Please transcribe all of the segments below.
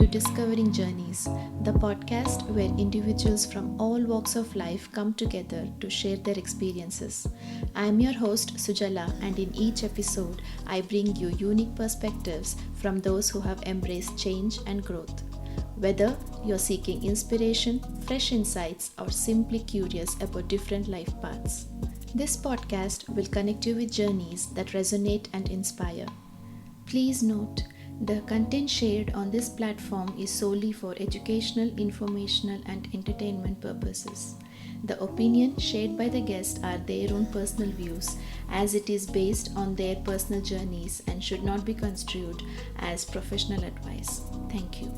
to Discovering Journeys, the podcast where individuals from all walks of life come together to share their experiences. I am your host, Sujala, and in each episode, I bring you unique perspectives from those who have embraced change and growth. Whether you're seeking inspiration, fresh insights, or simply curious about different life paths, this podcast will connect you with journeys that resonate and inspire. Please note, the content shared on this platform is solely for educational, informational, and entertainment purposes. The opinion shared by the guests are their own personal views, as it is based on their personal journeys and should not be construed as professional advice. Thank you.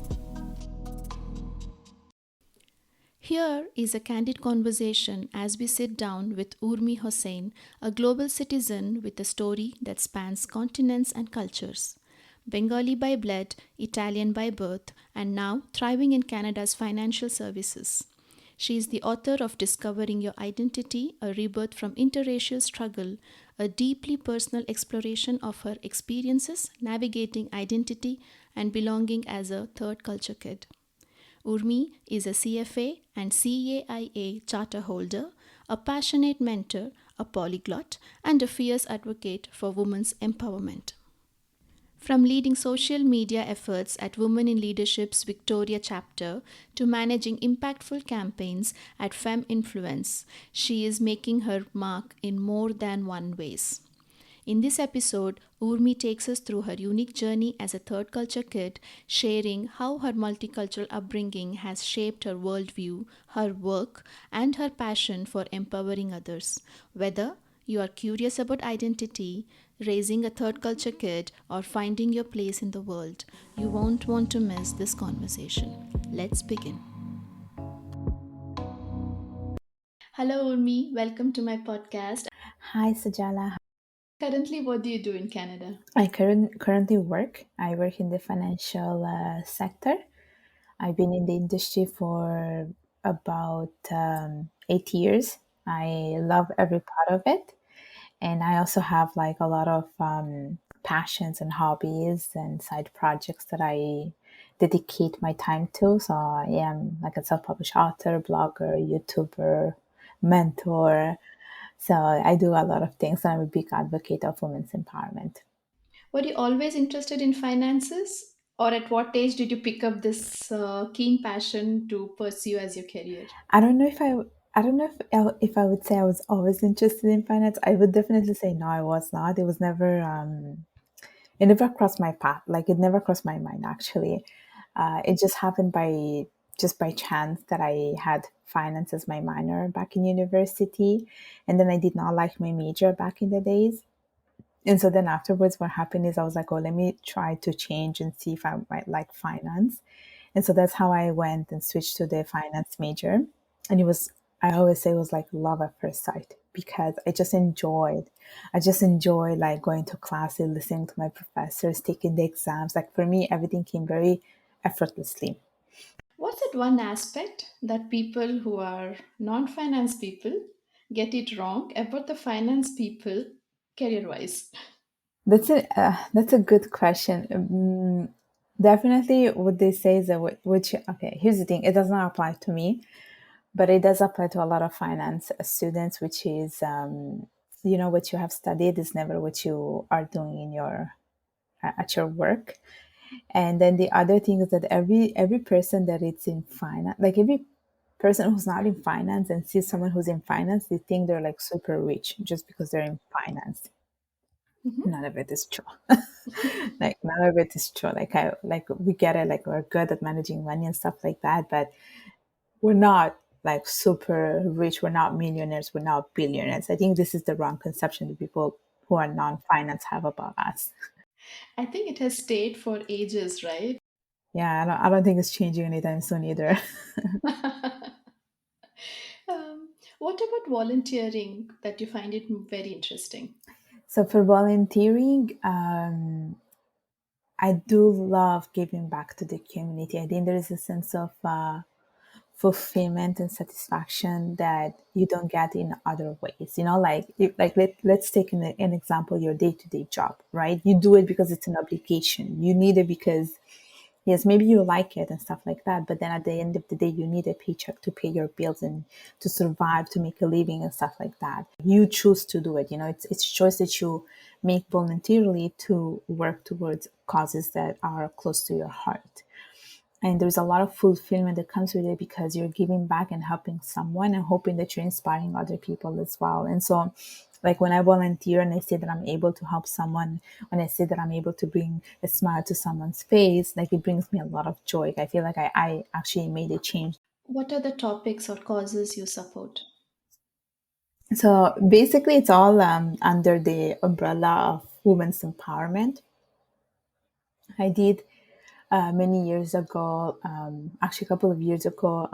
Here is a candid conversation as we sit down with Urmi Hossain, a global citizen with a story that spans continents and cultures. Bengali by blood, Italian by birth, and now thriving in Canada's financial services. She is the author of Discovering Your Identity, a rebirth from interracial struggle, a deeply personal exploration of her experiences navigating identity and belonging as a third culture kid. Urmi is a CFA and CAIA charter holder, a passionate mentor, a polyglot, and a fierce advocate for women's empowerment. From leading social media efforts at Women in Leadership's Victoria chapter to managing impactful campaigns at Femme Influence, she is making her mark in more than one ways. In this episode, Urmi takes us through her unique journey as a third culture kid, sharing how her multicultural upbringing has shaped her worldview, her work, and her passion for empowering others. Whether you are curious about identity, raising a third culture kid, or finding your place in the world, you won't want to miss this conversation. Let's begin. Hello, Urmi. Welcome to my podcast. Hi, Sajala. Currently, what do you do in Canada? I currently work. I work in the financial sector. I've been in the industry for about 8 years. I love every part of it. And I also have like a lot of passions and hobbies and side projects that I dedicate my time to. So I am like a self-published author, blogger, YouTuber, mentor. So I do a lot of things. I'm a big advocate of women's empowerment. Were you always interested in finances, or at what age did you pick up this keen passion to pursue as your career? I don't know if I don't know if I would say I was always interested in finance. I would definitely say no, I was not. It never crossed my path. Like it never crossed my mind actually. It just happened by chance that I had finance as my minor back in university, and then I did not like my major back in the days. And so then afterwards, what happened is I was like, oh, let me try to change and see if I might like finance. And so that's how I went and switched to the finance major. And I always say it was like love at first sight because I just enjoy like going to classes, listening to my professors, taking the exams. Like for me, everything came very effortlessly. What's that one aspect that people who are non finance people get it wrong about the finance people career wise? That's a good question. Definitely, what they say is that which okay. Here's the thing: it does not apply to me, but it does apply to a lot of finance students, which is what you have studied is never what you are doing in your at your work. And then the other thing is that every person that is in finance, like every person who's not in finance and sees someone who's in finance, they think they're like super rich just because they're in finance. Mhm. None of it is true. Like none of it is true. Like we get it, like we're good at managing money and stuff like that, but we're not like super rich. We're not millionaires. We're not billionaires. I think this is the wrong conception that people who are non-finance have about us. I think it has stayed for ages, right? Yeah, I don't think it's changing anytime soon either. What about volunteering that you find it very interesting? So for volunteering, I do love giving back to the community. I think there is a sense of fulfillment and satisfaction that you don't get in other ways. Let's take an example, your day-to-day job, right? You do it because it's an obligation. You need it because yes, maybe you like it and stuff like that, but then at the end of the day, you need a paycheck to pay your bills and to survive, to make a living and stuff like that. You choose to do it. It's a choice that you make voluntarily to work towards causes that are close to your heart. And there's a lot of fulfillment that comes with it because you're giving back and helping someone and hoping that you're inspiring other people as well. And so, like when I volunteer and I say that I'm able to help someone, when I say that I'm able to bring a smile to someone's face, like it brings me a lot of joy. I feel like I actually made a change. What are the topics or causes you support? So basically, it's all under the umbrella of women's empowerment. I did many years ago, actually a couple of years ago,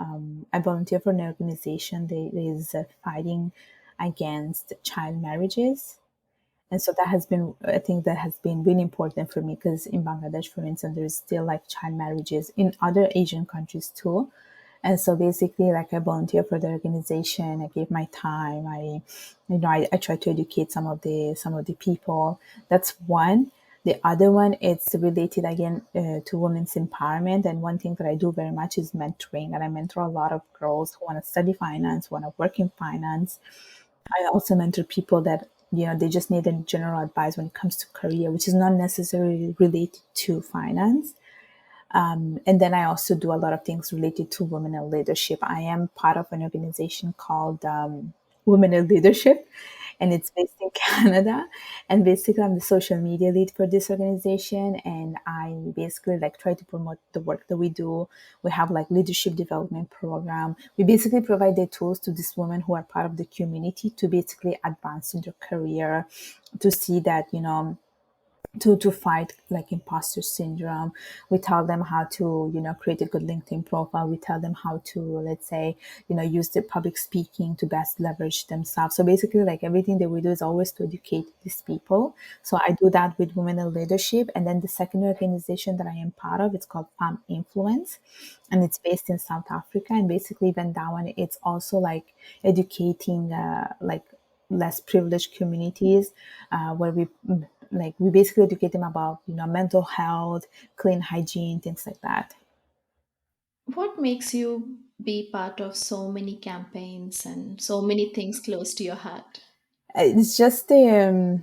I volunteered for an organization that is fighting against child marriages. And so that has been, I think that has been really important for me because in Bangladesh, for instance, there's still like child marriages in other Asian countries too. And so basically, like I volunteer for the organization. I gave my time. I try to educate some of the people. That's one. The other one, it's related again to women's empowerment. And one thing that I do very much is mentoring. And I mentor a lot of girls who want to study finance, want to work in finance. I also mentor people that they just need a general advice when it comes to career, which is not necessarily related to finance. And then I also do a lot of things related to women in leadership. I am part of an organization called Women in Leadership, and it's based in Canada. And basically, I'm the social media lead for this organization, and I basically like try to promote the work that we do. We have like leadership development program. We basically provide the tools to these women who are part of the community to basically advance in their career, to see that to fight like imposter syndrome. We tell them how to create a good LinkedIn profile. We tell them how to, let's say, use the public speaking to best leverage themselves. So basically, like everything that we do is always to educate these people. So I do that with women in leadership. And then the second organization that I am part of, it's called Farm Influence, and it's based in South Africa. And basically even that one, it's also like educating like less privileged communities, where we basically educate them about mental health, clean hygiene, things like that. What makes you be part of so many campaigns and so many things close to your heart? It's just I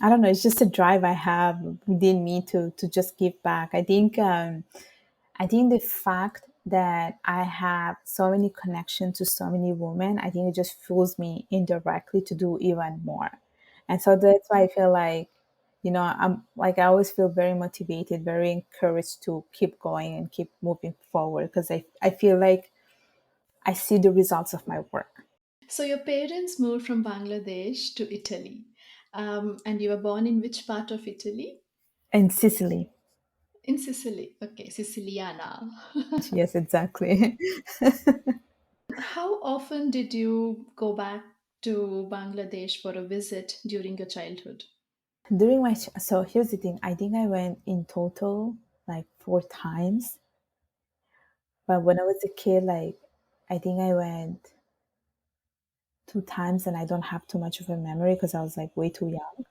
don't know, it's just a drive I have within me to just give back. I think the fact that I have so many connections to so many women, I think it just fuels me indirectly to do even more. And so that's why I feel like, I'm like, I always feel very motivated, very encouraged to keep going and keep moving forward because I feel like I see the results of my work. So, your parents moved from Bangladesh to Italy. And you were born in which part of Italy? And Sicily. In Sicily. Okay, Siciliana. Yes, exactly. How often did you go back to Bangladesh for a visit during your childhood? So here's the thing. I think I went in total like 4 times. But when I was a kid, like I think I went 2 times and I don't have too much of a memory because I was like way too young.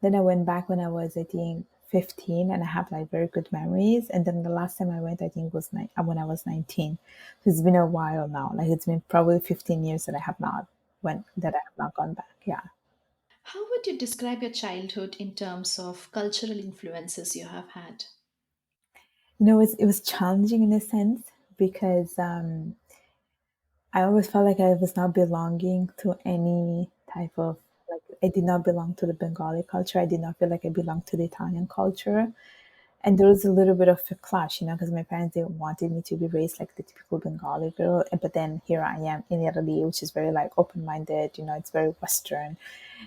Then I went back when I was, I think, 15 and I have like very good memories. And then the last time I went, I think was when I was 19. So it's been a while now. Like it's been probably 15 years that I have not gone back. Yeah. How would you describe your childhood in terms of cultural influences you have had? It was challenging in a sense because I always felt like I was not belonging to any type of, like, I did not belong to the Bengali culture. I did not feel like I belonged to the Italian culture. And there was a little bit of a clash, because my parents, they wanted me to be raised like the typical Bengali girl. But then here I am in Italy, which is very like open-minded, it's very Western.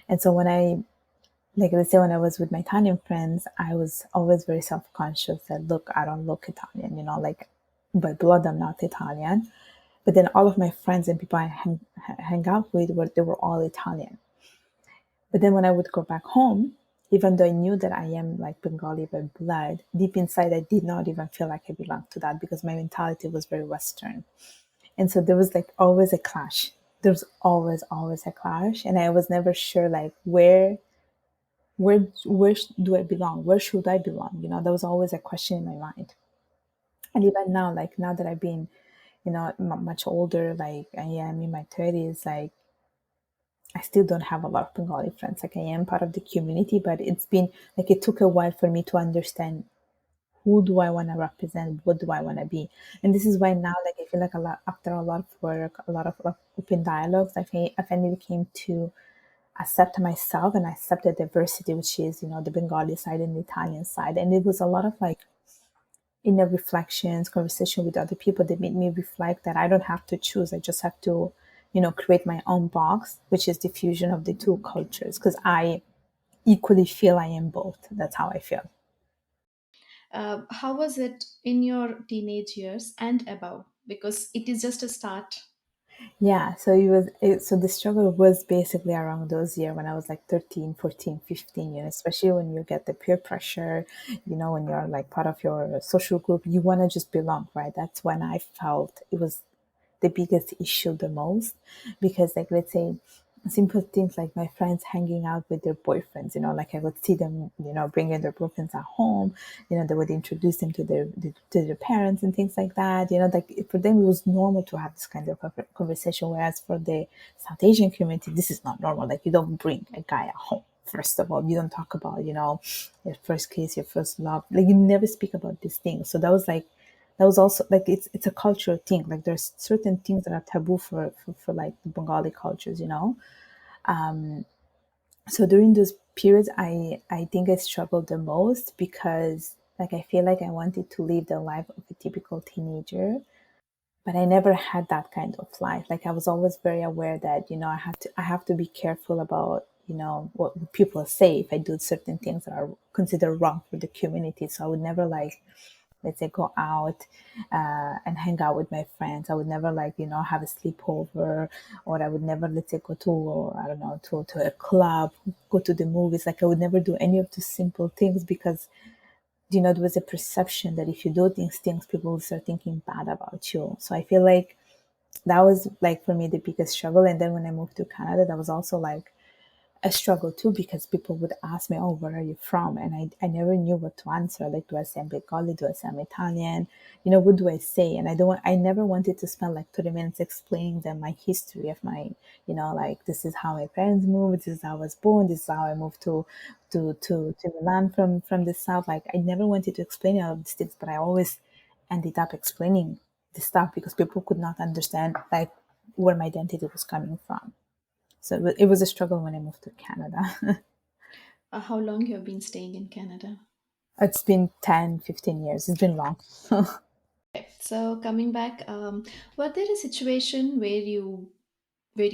And so like let's say when I was with my Italian friends, I was always very self-conscious that, look, I don't look Italian, like by blood, I'm not Italian. But then all of my friends and people I hang out with they were all Italian. But then when I would go back home, even though I knew that I am like Bengali by blood, deep inside I did not even feel like I belonged to that because my mentality was very Western. And so there was like always a clash. There was always a clash. And I was never sure like where do I belong? Where should I belong? That was always a question in my mind. And even now, like now that I've been, much older, like I am in my 30s, like I still don't have a lot of Bengali friends. Like I am part of the community, but it's been like it took a while for me to understand who do I want to represent, what do I want to be. And this is why now, like I feel like a lot after a lot of work, a lot of like, open dialogues, I finally came to accept myself and accept the diversity, which is the Bengali side and the Italian side. And it was a lot of like inner reflections, conversation with other people that made me reflect that I don't have to choose. I just have to, create my own box, which is the fusion of the two cultures. Because I equally feel I am both. That's how I feel. How was it in your teenage years and above? Because it is just a start. Yeah, so the struggle was basically around those years when I was like 13, 14, 15, especially when you get the peer pressure, when you're like part of your social group, you want to just belong, right? That's when I felt it was the biggest issue the most because like let's say simple things like my friends hanging out with their boyfriends, like I would see them, bringing their boyfriends at home, they would introduce them to their parents and things like that, like for them it was normal to have this kind of conversation, whereas for the South Asian community this is not normal. Like you don't bring a guy at home. First of all, you don't talk about, your first kiss, your first love. Like you never speak about these things. So that was also like it's a cultural thing. Like there's certain things that are taboo for like the Bengali cultures, so during those periods I think I struggled the most because like I feel like I wanted to live the life of a typical teenager, but I never had that kind of life. Like I was always very aware that I have to be careful about what people say if I do certain things that are considered wrong for the community. So I would never like, let's say, go out and hang out with my friends. I would never like have a sleepover, or I would never, let's say, go to, I don't know, to a club, go to the movies. Like I would never do any of those simple things because there was a perception that if you do these things people will start thinking bad about you. So I feel like that was like for me the biggest struggle. And then when I moved to Canada, that was also like a struggle too because people would ask me, "Oh, where are you from?" And I never knew what to answer. Like, do I say I'm Bengali? Do I say I'm Italian? What do I say? And I never wanted to spend like 30 minutes explaining them my history of my, like this is how my parents moved, this is how I was born, this is how I moved to Milan from the south. Like, I never wanted to explain all of these things, but I always ended up explaining the stuff because people could not understand like where my identity was coming from. So it was a struggle when I moved to Canada. How long you have been staying in Canada? It's been 10, 15 years. It's been long. So coming back, was there a situation where you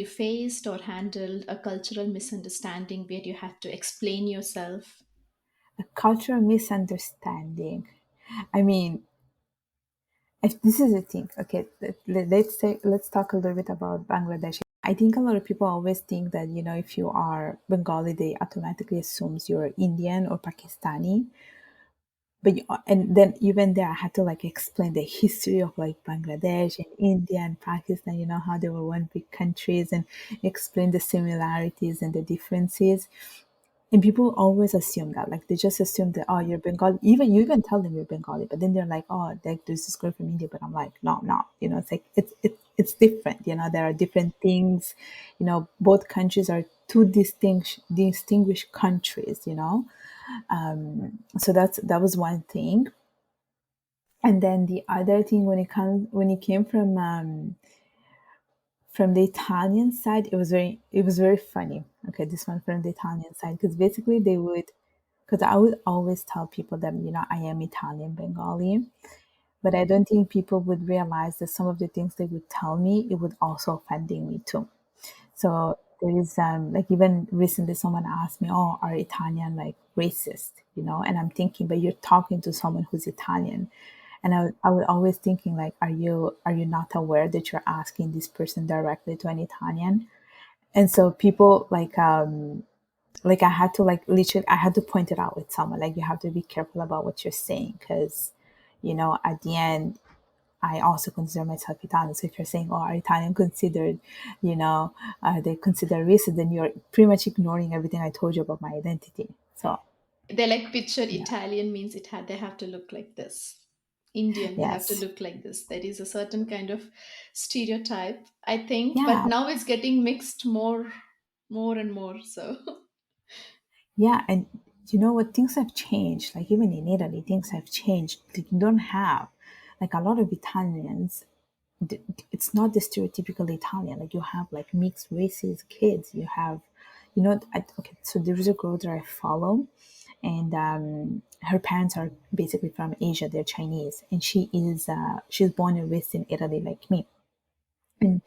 faced or handled a cultural misunderstanding where you had to explain yourself? A cultural misunderstanding. I mean, if this is a thing. Okay, let's talk a little bit about Bangladesh. I think a lot of people always think that if you are Bengali, they automatically assumes you're Indian or Pakistani. But and then even there, I had to like explain the history of like Bangladesh and India and Pakistan. How they were one big countries, and explain the similarities and the differences. And people always assume that, like they just assume that, oh, you're Bengali. Even you even tell them you're Bengali, but then they're like, oh, like there's this girl from India. But I'm like, no, no. It's like it's different. There are different things. Both countries are two distinguished countries. So that was one thing. And then the other thing, when it came from the Italian side, it was very funny. Okay, this one from the Italian side, because basically because I would always tell people that I am Italian Bengali, but I don't think people would realize that some of the things they would tell me, it would also offending me too. So there is like even recently someone asked me, "Oh, are Italian like racist?" And I'm thinking, but you're talking to someone who's Italian, and I would always thinking like, are you not aware that you're asking this person directly to an Italian? And so people like I had to like literally I had to point it out with someone, like you have to be careful about what you're saying because at the end I also consider myself Italian. So if you're saying, "Oh, are Italian considered, are they considered racist?" Then you're pretty much ignoring everything I told you about my identity. So They like picture yeah, Italian means they have to look like this. Indian, they have to Yes. look like this. There is a certain kind of stereotype, I think, but Yeah. now it's getting mixed more and more. So Yeah, and you know what? Things have changed. Like even in Italy, things have changed. Like, you don't have like a lot of Italians. It's not the stereotypical Italian. Like you have like mixed races kids. You have, okay. So there is a girl that I follow, and her parents are basically from Asia. They're Chinese, and she's born and raised in Italy, like me, and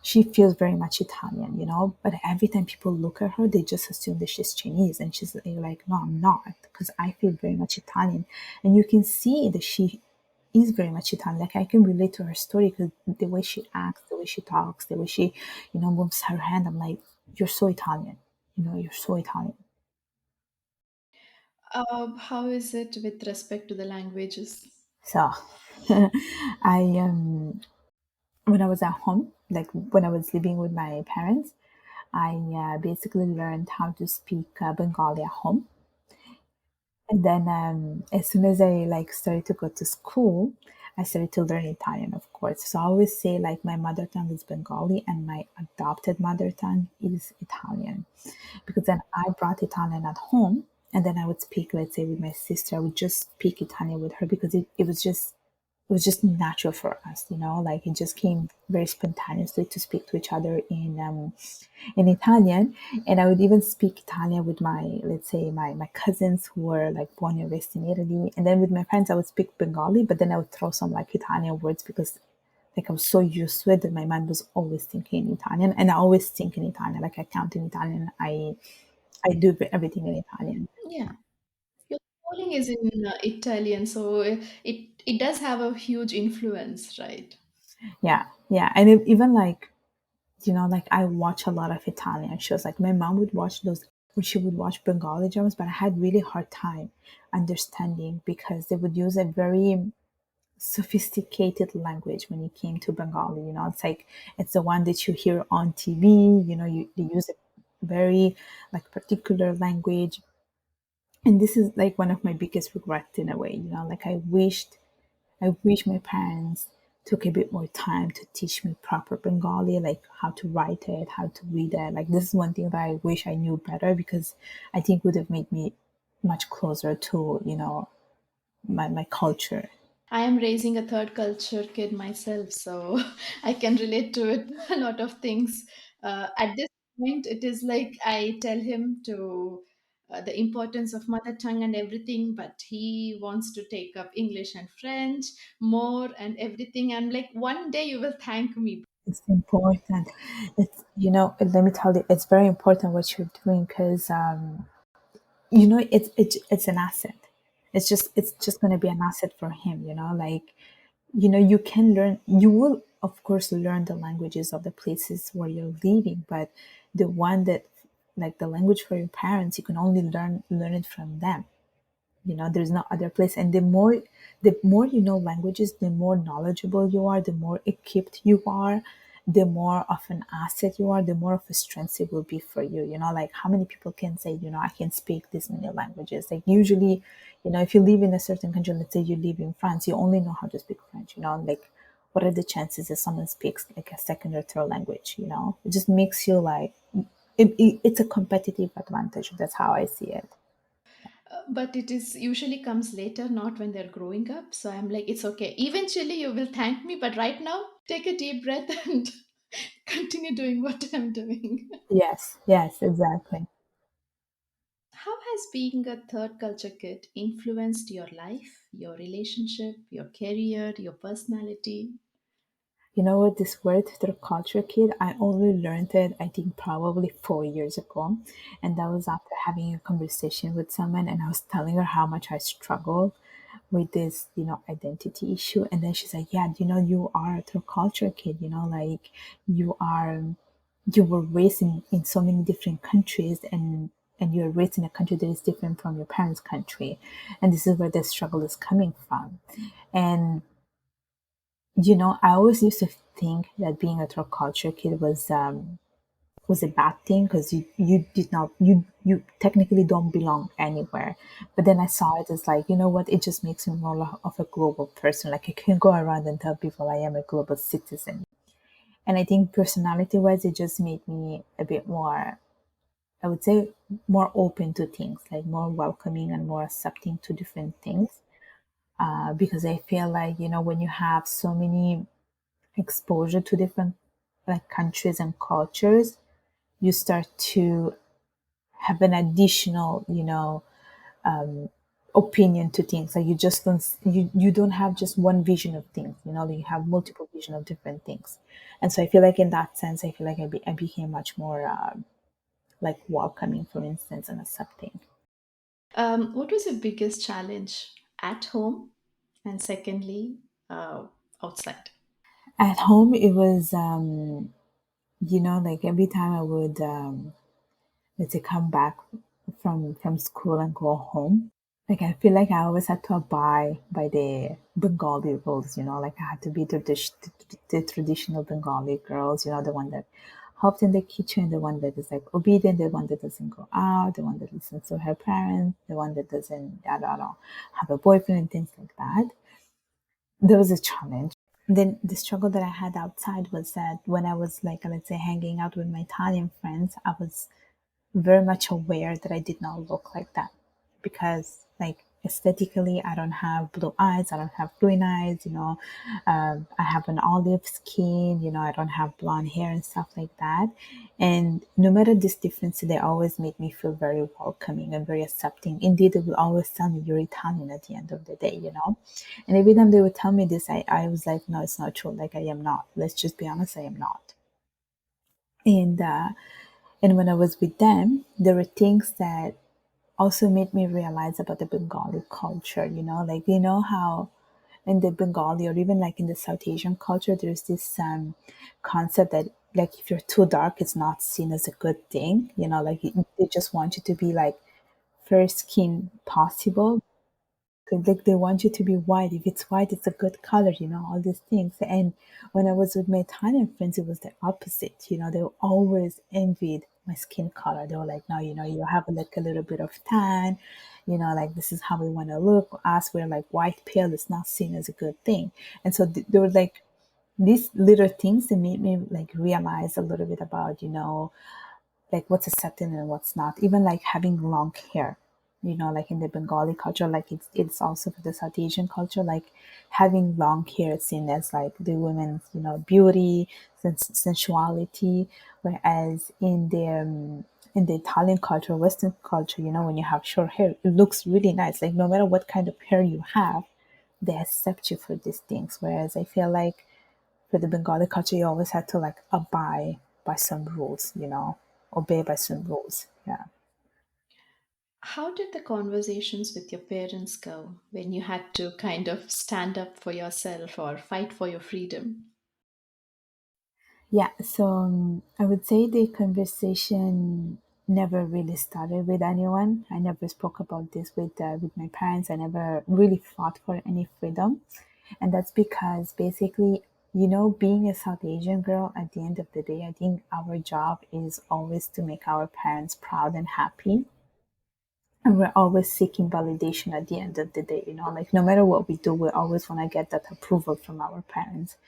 she feels very much Italian, But every time people look at her, they just assume that she's Chinese, and she's like, "No, I'm not," because I feel very much Italian, and you can see that she is very much Italian. Like I can relate to her story because the way she acts, the way she talks, the way she, moves her hand. I'm like, "You're so Italian," You're so Italian. how is it with respect to the languages? So, I when I was at home, like when I was living with my parents, I basically learned how to speak Bengali at home. And then as soon as I like started to go to school, I started to learn Italian, of course. So I always say like my mother tongue is Bengali and my adopted mother tongue is Italian. Because then I brought Italian at home and then I would speak, let's say with my sister, I would just speak Italian with her because it was just natural for us, like it just came very spontaneously to speak to each other in Italian. And I would even speak Italian with my, let's say, my cousins who were like born and raised in Italy. And then with my friends, I would speak Bengali, but then I would throw some like Italian words because like I was so used to it that my mind was always thinking in Italian, and I always think in Italian. Like I count in Italian. I do everything in Italian. Yeah, your schooling is in Italian, so it does have a huge influence, right? Yeah, yeah, and even like like I watch a lot of Italian shows. Like my mom would watch those, or she would watch Bengali dramas, but I had really hard time understanding because they would use a very sophisticated language when it came to Bengali. It's like it's the one that you hear on TV. They use a very like particular language, and this is like one of my biggest regrets in a way. Like I wish my parents took a bit more time to teach me proper Bengali, like how to write it, how to read it. Like this is one thing that I wish I knew better because I think would have made me much closer to, my culture. I am raising a third culture kid myself, so I can relate to it a lot of things. At this point, it is like I tell him to the importance of mother tongue and everything, but he wants to take up English and French more and everything. I'm like, one day you will thank me. It's important. Let me tell you, it's very important what you're doing because, it's an asset. It's just going to be an asset for him, like you can learn, you will of course learn the languages of the places where you're living, but the one that like the language for your parents, you can only learn it from them. There's no other place, and the more you know languages, the more knowledgeable you are, the more equipped you are, the more of an asset you are, the more of a strength it will be for you. Like how many people can say, I can speak this many languages. Like usually, if you live in a certain country, let's say you live in France, you only know how to speak French. Like what are the chances that someone speaks like a second or third language? It just makes you like it's a competitive advantage. That's how I see it. But it is usually comes later, not when they're growing up. So I'm like, it's okay. Eventually, you will thank me, but right now, take a deep breath and continue doing what I'm doing. Yes, yes, exactly. How has being a third culture kid influenced your life, your relationship, your career, your personality? You know what, this word, third culture kid, I only learned it, I think, probably 4 years ago. And that was after having a conversation with someone, and I was telling her how much I struggle with this, identity issue. And then she's like, yeah, you are a third culture kid, like you are, you were raised in so many different countries, and you're raised in a country that is different from your parents' country. And this is where the struggle is coming from. And I always used to think that being a third culture kid was was a bad thing because you did not you technically don't belong anywhere. But then I saw it as like, you know what, it just makes me more of a global person. Like I can go around and tell people I am a global citizen. And I think personality wise, it just made me a bit more, I would say, more open to things, like more welcoming and more accepting to different things. Because I feel like, you know, when you have so many exposure to different like countries and cultures, you start to have an additional, you know, opinion to things. Like you just don't, you don't have just one vision of things, you know, you have multiple vision of different things. And so I feel like in that sense, I feel like I became much more like welcoming, for instance, and accepting. What was your biggest challenge at home? And secondly, uh, outside. At home, it was, you know, like every time I would, let's say, come back from school and go home. Like I feel like I always had to abide by the Bengali rules, you know, like I had to be the traditional Bengali girls, you know, the one that helped in the kitchen, the one that is like obedient, the one that doesn't go out, the one that listens to her parents, the one that doesn't, I don't know, have a boyfriend and things like that. There was a challenge. Then the struggle that I had outside was that when I was like, let's say, hanging out with my Italian friends, I was very much aware that I did not look like that because, like, aesthetically, I don't have blue eyes, I don't have green eyes, you know, I have an olive skin, you know, I don't have blonde hair and stuff like that. And no matter this difference, they always made me feel very welcoming and very accepting. Indeed, they will always tell me you're Italian at the end of the day, you know. And every time they would tell me this, I was like, no, it's not true. Like, I am not. Let's just be honest, I am not. And, uh, and when I was with them, there were things that also made me realize about the Bengali culture, you know, like, you know, how in the Bengali or even like in the South Asian culture, there's this concept that like if you're too dark, it's not seen as a good thing, you know, like they just want you to be like fair skin possible. Like they want you to be white. If it's white, it's a good color, you know, all these things. And when I was with my Italian friends, it was the opposite. You know, they always envied my skin color. They were like, no, you know, you have like a little bit of tan, you know, like this is how we want to look. Us, we're like white pale, it's not seen as a good thing. And so there were like these little things that made me like realize a little bit about, you know, like what's accepted and what's not. Even like having long hair, you know, like in the Bengali culture, like it's also for the South Asian culture, like having long hair is seen as like the women's, you know, beauty, sensuality. Whereas in the Italian culture, Western culture, you know, when you have short hair, it looks really nice. Like no matter what kind of hair you have, they accept you for these things. Whereas I feel like for the Bengali culture, you always had to like abide by some rules, you know, obey by some rules. Yeah. How did the conversations with your parents go when you had to kind of stand up for yourself or fight for your freedom? Yeah. So I would say the conversation never really started with anyone. I never spoke about this with my parents. I never really fought for any freedom. And that's because basically, you know, being a South Asian girl, at the end of the day, I think our job is always to make our parents proud and happy. And we're always seeking validation at the end of the day, you know, like no matter what we do, we always want to get that approval from our parents.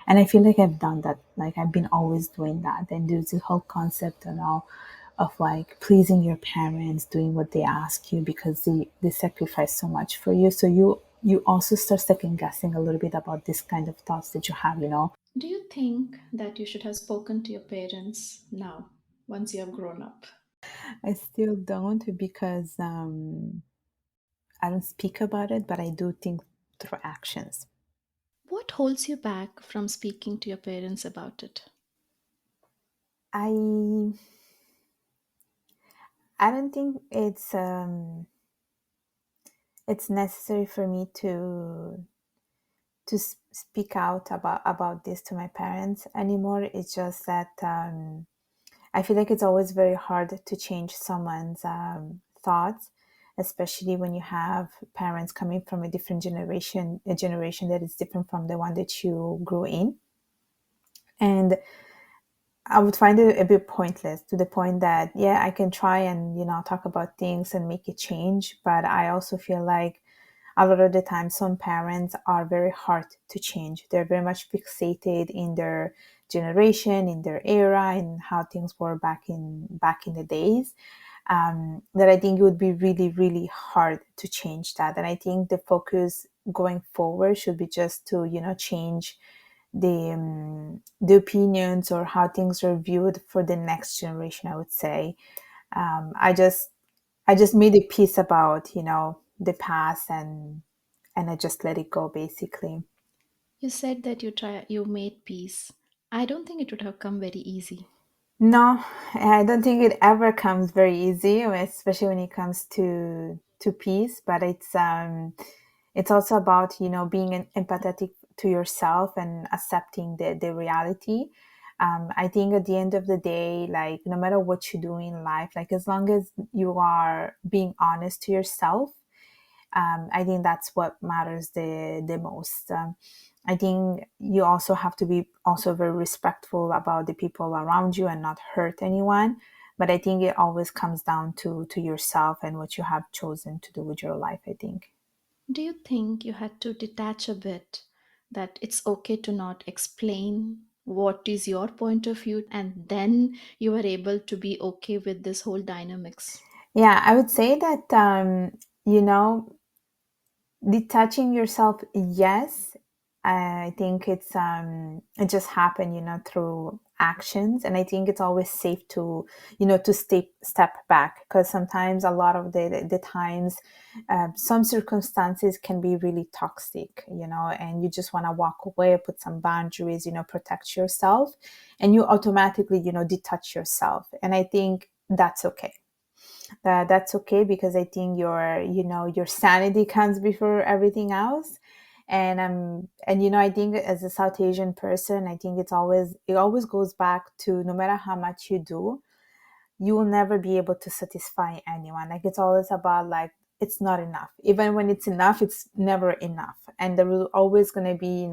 And I feel like I've done that. Like I've been always doing that. And there's the whole concept, you know, of like pleasing your parents, doing what they ask you because they sacrifice so much for you. So you also start second guessing a little bit about this kind of thoughts that you have, you know. Do you think that you should have spoken to your parents now, once you have grown up? I still don't because I don't speak about it, but I do think through actions. What holds you back from speaking to your parents about it? I I don't think it's necessary for me to speak out about this to my parents anymore. It's just that I feel like it's always very hard to change someone's thoughts, especially when you have parents coming from a different generation, a generation that is different from the one that you grew in. And I would find it a bit pointless, to the point that, yeah, I can try and, talk about things and make a change. But I also feel like a lot of the time, some parents are very hard to change. They're very much fixated in their generation, in their era, in how things were back in the days. That I think it would be really, really hard to change that. And I think the focus going forward should be just to, change the opinions or how things are viewed for the next generation, I would say. I just made a piece about, the past, and I just let it go, basically. You said that you made peace. I don't think it would have come very easy. No, I don't think it ever comes very easy, especially when it comes to peace. But it's also about, being empathetic to yourself and accepting the reality. I think at the end of the day, like, no matter what you do in life, like, as long as you are being honest to yourself, I think that's what matters the most. I think you also have to be also very respectful about the people around you and not hurt anyone. But I think it always comes down to yourself and what you have chosen to do with your life, I think. Do you think you had to detach a bit, that it's okay to not explain what is your point of view, and then you were able to be okay with this whole dynamics? Yeah, I would say that, you know, detaching yourself, yes. I think it just happened, through actions. And I think it's always safe to, to step back, because sometimes, a lot of the times, some circumstances can be really toxic, and you just want to walk away, put some boundaries, protect yourself, and you automatically, detach yourself. And I think that's okay. That's okay, because I think your sanity comes before everything else. And I think, as a South Asian person, I think it always goes back to, no matter how much you do, you will never be able to satisfy anyone. Like, it's always about, like, it's not enough. Even when it's enough, it's never enough, and there will always going to be,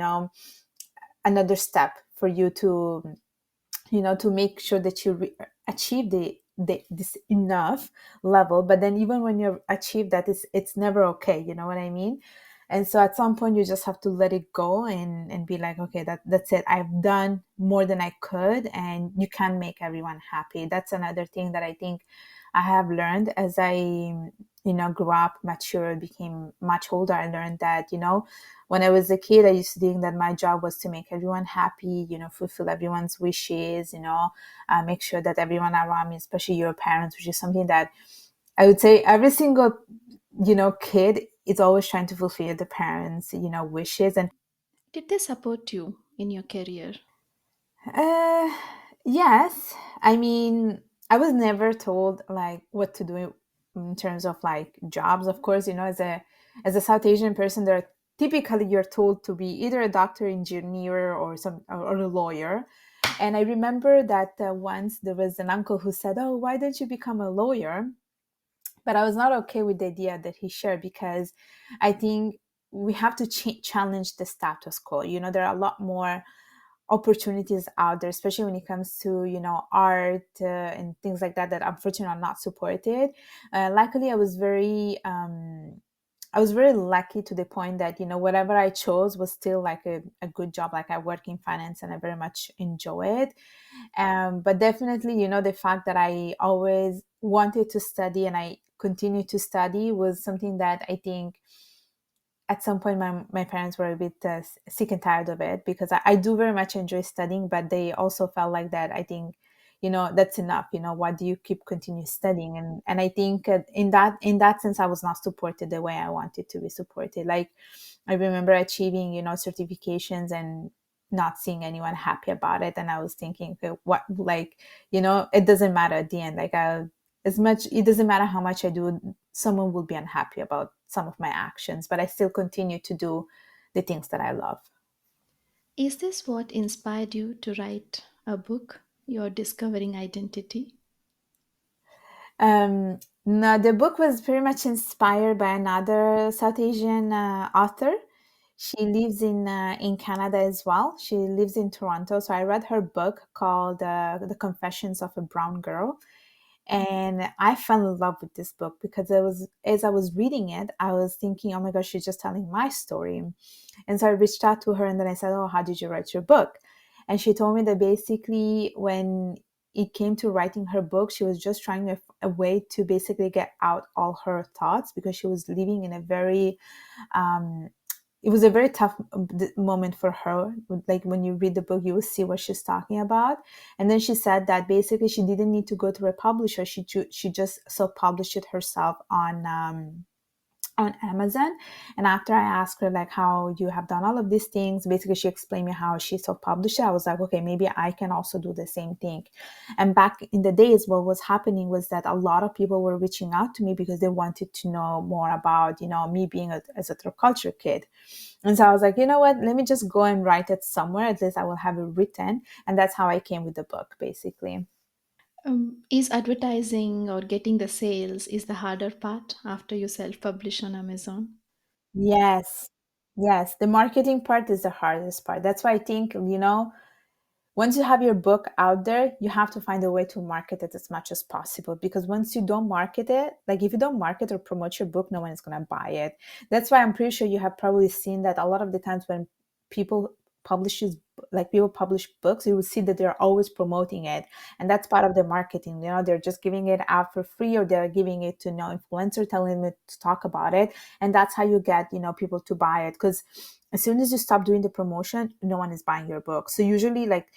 another step for you to make sure that you achieve this enough level. But then, even when you achieve that, it's never okay, you know what I mean? And so, at some point, you just have to let it go, and be like, okay, that's it. I've done more than I could, and you can make everyone happy. That's another thing that I think I have learned as I, grew up, matured, became much older. I learned that, when I was a kid, I used to think that my job was to make everyone happy, fulfill everyone's wishes, make sure that everyone around me, especially your parents, which is something that I would say every single, kid is always trying to fulfill the parents, wishes. And Did they support you in your career? Uh, yes. I mean, I was never told, like, what to do in terms of, like, jobs. Of course, as a South Asian person, there typically you're told to be either a doctor, engineer, or a lawyer. And I remember that, once there was an uncle who said, "Oh, why don't you become a lawyer?" But I was not okay with the idea that he shared, because I think we have to challenge the status quo. There are a lot more opportunities out there, especially when it comes to, art, and things like that unfortunately are not supported. Luckily, I was very lucky, to the point that, whatever I chose was still, like, a good job. Like, I work in finance, and I very much enjoy it. But definitely, the fact that I always wanted to study, and I continue to study, was something that I think, at some point, my parents were a bit, sick and tired of it, because I do very much enjoy studying, but they also felt like that, I think, that's enough. Why do you keep continue studying? And I think, in that sense, I was not supported the way I wanted to be supported. Like, I remember achieving, certifications, and not seeing anyone happy about it. And I was thinking, okay, what, like, it doesn't matter at the end. Like, it doesn't matter how much I do, someone will be unhappy about some of my actions, but I still continue to do the things that I love. Is this what inspired you to write a book, Your Discovering Identity? No, the book was pretty much inspired by another South Asian, author. She lives in Canada as well. She lives in Toronto. So I read her book called The Confessions of a Brown Girl. And I fell in love with this book because it was, as I was reading it, I was thinking, oh my gosh, she's just telling my story. And so I reached out to her and then I said, oh, how did you write your book? And she told me that basically when it came to writing her book, she was just trying a way to basically get out all her thoughts because she was living in a very um, it was a very tough moment for her. Like when you read the book, you will see what she's talking about. And then she said that basically she didn't need to go to a publisher. She just self-published it herself on Amazon. And after I asked her like how you have done all of these things, basically she explained me how she self-published it. I was like, okay, maybe I can also do the same thing. And back in the days, what was happening was that a lot of people were reaching out to me because they wanted to know more about, me being as a third culture kid. And so I was like, you know what, let me just go and write it somewhere. At least I will have it written. And that's how I came with the book, basically. Is advertising or getting the sales is the harder part after you self-publish on Amazon? Yes. Yes. The marketing part is the hardest part. That's why I think, once you have your book out there, you have to find a way to market it as much as possible. Because once you don't market it, like if you don't market or promote your book, no one is going to buy it. That's why I'm pretty sure you have probably seen that a lot of the times when people publishes people publish books, you will see that they're always promoting it, and that's part of the marketing. They're just giving it out for free, or they're giving it to influencer, telling them to talk about it, and that's how you get people to buy it. Because as soon as you stop doing the promotion, no one is buying your book. So usually, like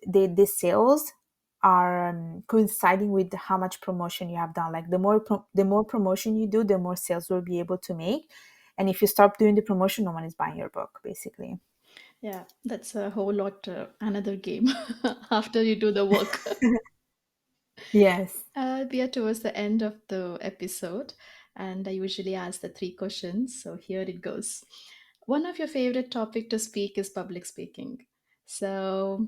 the sales are coinciding with how much promotion you have done. Like the more promotion you do, the more sales you'll be able to make. And if you stop doing the promotion, no one is buying your book, basically. Yeah, that's a whole lot another game after you do the work. Yes. We are towards the end of the episode, and I usually ask the three questions. So here it goes. One of your favorite topic to speak is public speaking. So,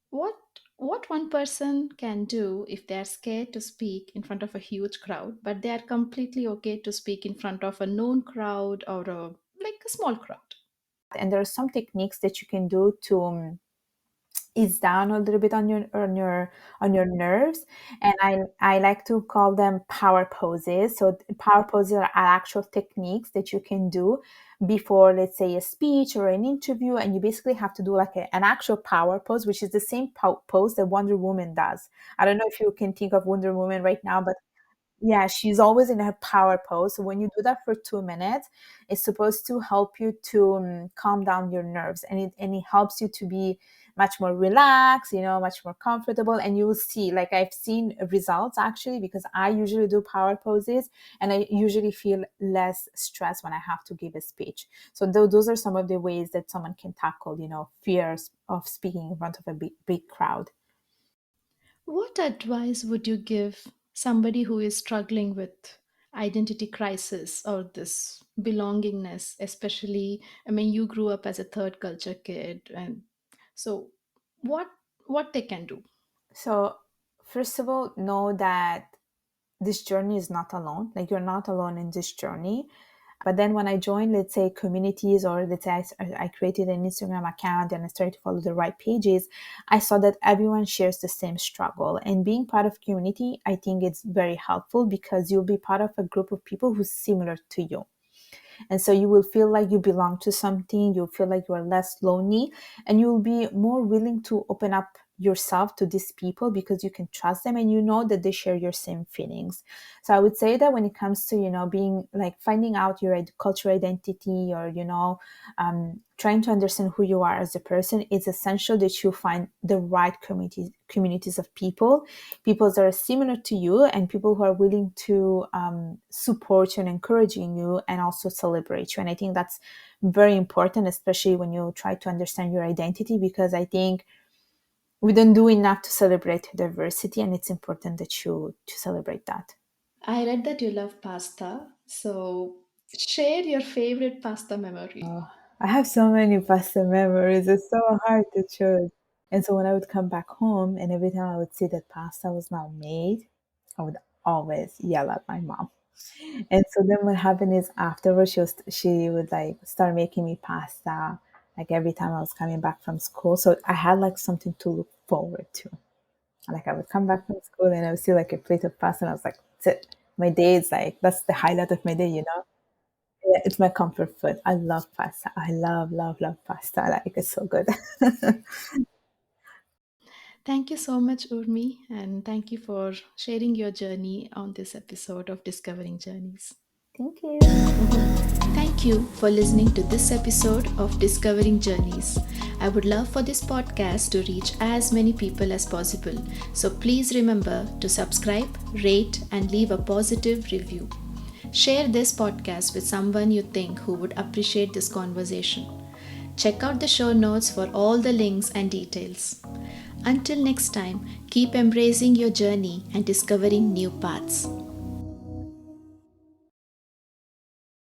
what what one person can do if they are scared to speak in front of a huge crowd, but they are completely okay to speak in front of a known crowd or a small crowd? And there are some techniques that you can do to ease down a little bit on your nerves, and I like to call them power poses. So power poses are actual techniques that you can do before, let's say, a speech or an interview, and you basically have to do like an actual power pose, which is the same pose that Wonder Woman does. I don't know if you can think of Wonder Woman right now, but yeah, she's always in her power pose. So when you do that for 2 minutes, it's supposed to help you to calm down your nerves, and it helps you to be much more relaxed, much more comfortable. And you will see, like I've seen results actually, because I usually do power poses, and I usually feel less stress when I have to give a speech. So those are some of the ways that someone can tackle, fears of speaking in front of a big crowd. What advice would you give somebody who is struggling with identity crisis or this belongingness, especially, I mean, you grew up as a third culture kid, and so what what they can do? So first of all, know that this journey is not alone. Like you're not alone in this journey. But then when I joined, let's say, communities, or let's say I created an Instagram account and I started to follow the right pages, I saw that everyone shares the same struggle. And being part of community, I think it's very helpful because you'll be part of a group of people who's similar to you. And so you will feel like you belong to something, you'll feel like you are less lonely, and you will be more willing to open up yourself to these people because you can trust them and you know that they share your same feelings. So I would say that when it comes to, being like finding out your cultural identity, or, trying to understand who you are as a person, it's essential that you find the right communities of people that are similar to you, and people who are willing to support you and encouraging you and also celebrate you. And I think that's very important, especially when you try to understand your identity, because I think we don't do enough to celebrate diversity, and it's important that you to celebrate that. I read that you love pasta, so share your favorite pasta memory. I have so many pasta memories. It's so hard to choose. And so when I would come back home, and every time I would see that pasta was not made, I would always yell at my mom. And so then what happened is afterwards she would like start making me pasta like every time I was coming back from school. So I had like something to look forward to. Like I would come back from school and I would see like a plate of pasta and I was like, that's it. My day is like that's the highlight of my day, you know? Yeah, it's my comfort food. I love pasta. I love, love, love pasta. Like it's so good. Thank you so much, Urmi, and thank you for sharing your journey on this episode of Discovering Journeys. Thank you. Thank you for listening to this episode of Discovering Journeys. I would love for this podcast to reach as many people as possible. So please remember to subscribe, rate, and leave a positive review. Share this podcast with someone you think who would appreciate this conversation. Check out the show notes for all the links and details. Until next time, keep embracing your journey and discovering new paths.